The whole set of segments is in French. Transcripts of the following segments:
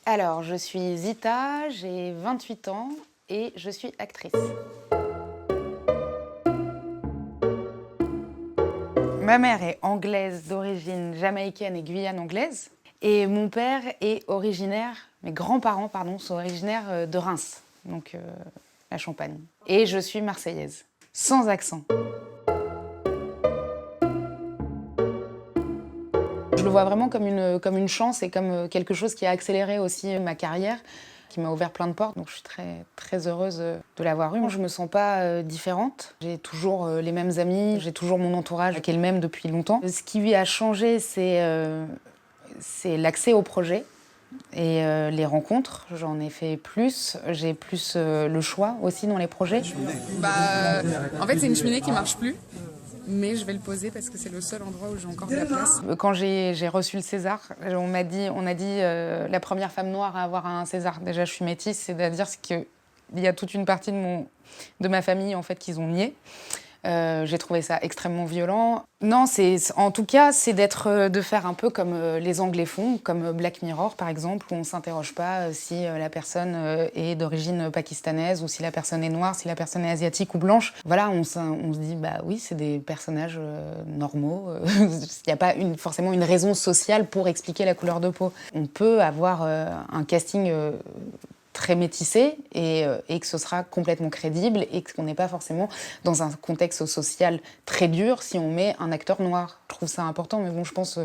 Alors, je suis Zita, j'ai 28 ans et je suis actrice. Ma mère est anglaise d'origine jamaïcaine et guyane anglaise. Et mon père est originaire, mes grands-parents, pardon, sont originaires de Reims, donc la Champagne. Et je suis marseillaise, sans accent. Je le vois vraiment comme une chance et comme quelque chose qui a accéléré aussi ma carrière, qui m'a ouvert plein de portes. Donc je suis très, très heureuse de l'avoir eu. Je me sens pas différente. J'ai toujours les mêmes amis, j'ai toujours mon entourage qui est le même depuis longtemps. Ce qui lui a changé, c'est l'accès au projet et les rencontres. J'en ai fait plus. J'ai plus le choix aussi dans les projets. En fait, c'est une cheminée qui marche plus. Mais je vais le poser parce que c'est le seul endroit où j'ai encore de la place. Quand j'ai reçu le César, on a dit la première femme noire à avoir un César. Déjà, je suis métisse, c'est-à-dire qu'il y a toute une partie de ma famille en fait qu'ils ont nié. J'ai trouvé ça extrêmement violent. Non, en tout cas, c'est de faire un peu comme les Anglais font, comme Black Mirror par exemple, où on ne s'interroge pas si la personne est d'origine pakistanaise ou si la personne est noire, si la personne est asiatique ou blanche. Voilà, on se dit, bah oui, c'est des personnages normaux. Il n'y a pas forcément une raison sociale pour expliquer la couleur de peau. On peut avoir un casting très métissé et que ce sera complètement crédible et qu'on n'est pas forcément dans un contexte social très dur si on met un acteur noir. Je trouve ça important, mais bon, je pense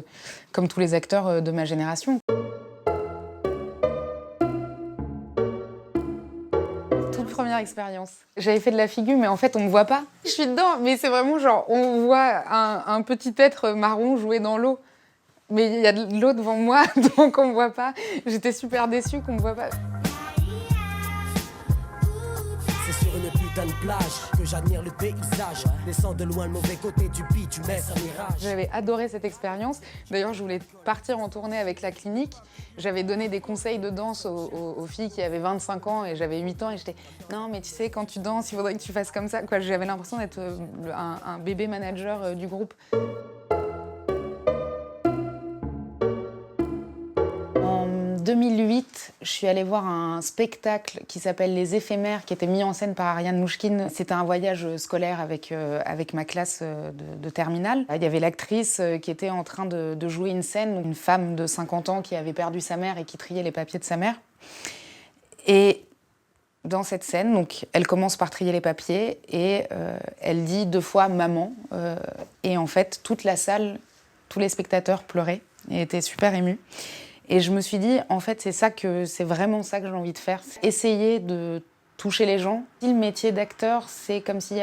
comme tous les acteurs de ma génération. Toute première expérience. J'avais fait de la figure, mais en fait, on me voit pas. Je suis dedans, mais c'est vraiment genre, on voit un petit être marron jouer dans l'eau. Mais il y a de l'eau devant moi, donc on me voit pas. J'étais super déçue qu'on me voit pas. Sur une putain de plage que j'admire le paysage, laissant de loin le mauvais côté du bitume, un mirage. J'avais adoré cette expérience. D'ailleurs, je voulais partir en tournée avec la clinique. J'avais donné des conseils de danse aux filles qui avaient 25 ans et j'avais 8 ans et j'étais non mais tu sais quand tu danses, il faudrait que tu fasses comme ça. Quoi, j'avais l'impression d'être un bébé manager du groupe. En 2008, je suis allée voir un spectacle qui s'appelle Les Éphémères, qui était mis en scène par Ariane Mouchkine. C'était un voyage scolaire avec ma classe de terminale. Il y avait l'actrice qui était en train de jouer une scène, une femme de 50 ans qui avait perdu sa mère et qui triait les papiers de sa mère. Et dans cette scène, donc, elle commence par trier les papiers et elle dit 2 fois « maman ». Et en fait, toute la salle, tous les spectateurs pleuraient et étaient super émus. Et je me suis dit, en fait, c'est vraiment ça que j'ai envie de faire. Essayer de toucher les gens. Le métier d'acteur, c'est comme si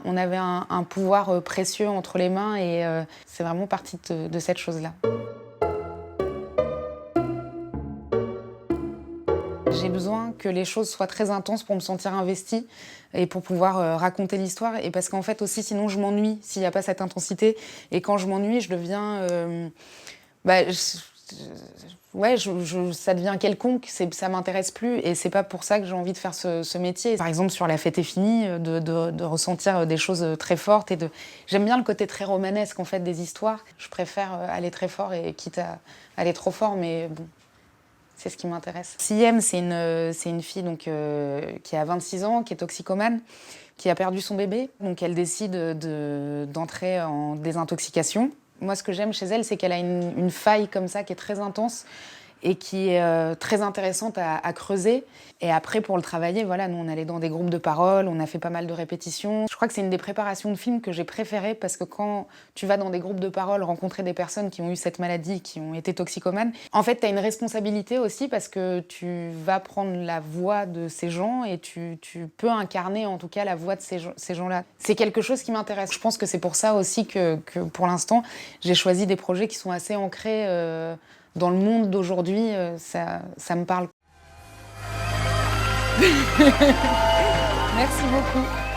on avait un pouvoir précieux entre les mains et c'est vraiment parti de cette chose-là. J'ai besoin que les choses soient très intenses pour me sentir investie et pour pouvoir raconter l'histoire. Et parce qu'en fait aussi, sinon je m'ennuie s'il n'y a pas cette intensité. Et quand je m'ennuie, je deviens... ça devient quelconque, ça m'intéresse plus et c'est pas pour ça que j'ai envie de faire ce métier. Par exemple, sur La Fête est finie, de ressentir des choses très fortes j'aime bien le côté très romanesque en fait des histoires. Je préfère aller très fort et quitte à aller trop fort, mais bon, c'est ce qui m'intéresse. Siem, c'est une fille donc, qui a 26 ans, qui est toxicomane, qui a perdu son bébé. Donc elle décide d'entrer en désintoxication. Moi, ce que j'aime chez elle, c'est qu'elle a une faille comme ça qui est très intense et qui est très intéressante à creuser. Et après, pour le travailler, voilà, nous, on allait dans des groupes de parole, on a fait pas mal de répétitions. Je crois que c'est une des préparations de films que j'ai préférées parce que quand tu vas dans des groupes de parole rencontrer des personnes qui ont eu cette maladie, qui ont été toxicomanes, en fait, tu as une responsabilité aussi parce que tu vas prendre la voix de ces gens et tu peux incarner en tout cas la voix de ces gens-là. C'est quelque chose qui m'intéresse. Je pense que c'est pour ça aussi que pour l'instant, j'ai choisi des projets qui sont assez ancrés dans le monde d'aujourd'hui, ça me parle. Merci beaucoup.